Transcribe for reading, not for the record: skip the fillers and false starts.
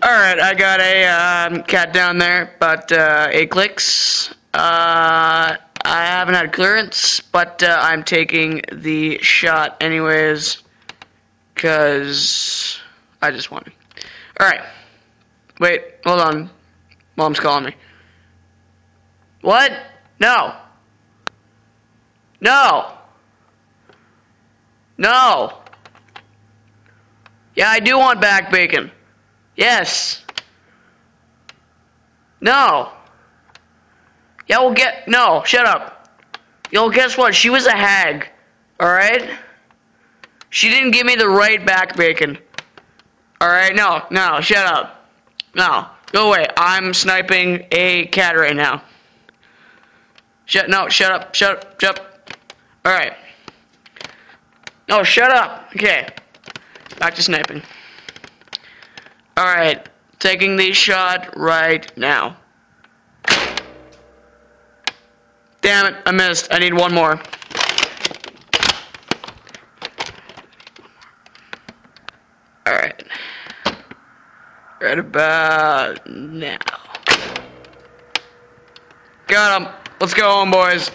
Alright, I got a cat down there, but 8 clicks. I haven't had clearance, but I'm taking the shot anyways, because I just want to. Alright. Wait, hold on. Mom's calling me. What? No. No. No. Yeah, I do want back bacon. Yes. No. Yeah, well, no, shut up. Yo, guess what? She was a hag. Alright? She didn't give me the right back bacon. Alright? No, shut up. No, go away. I'm sniping a cat right now. Shut up. Alright. No, shut up. Okay. Back to sniping. Alright. Taking the shot right now. Damn it, I missed. I need one more. Alright. Right about now. Got him. Let's go home, boys.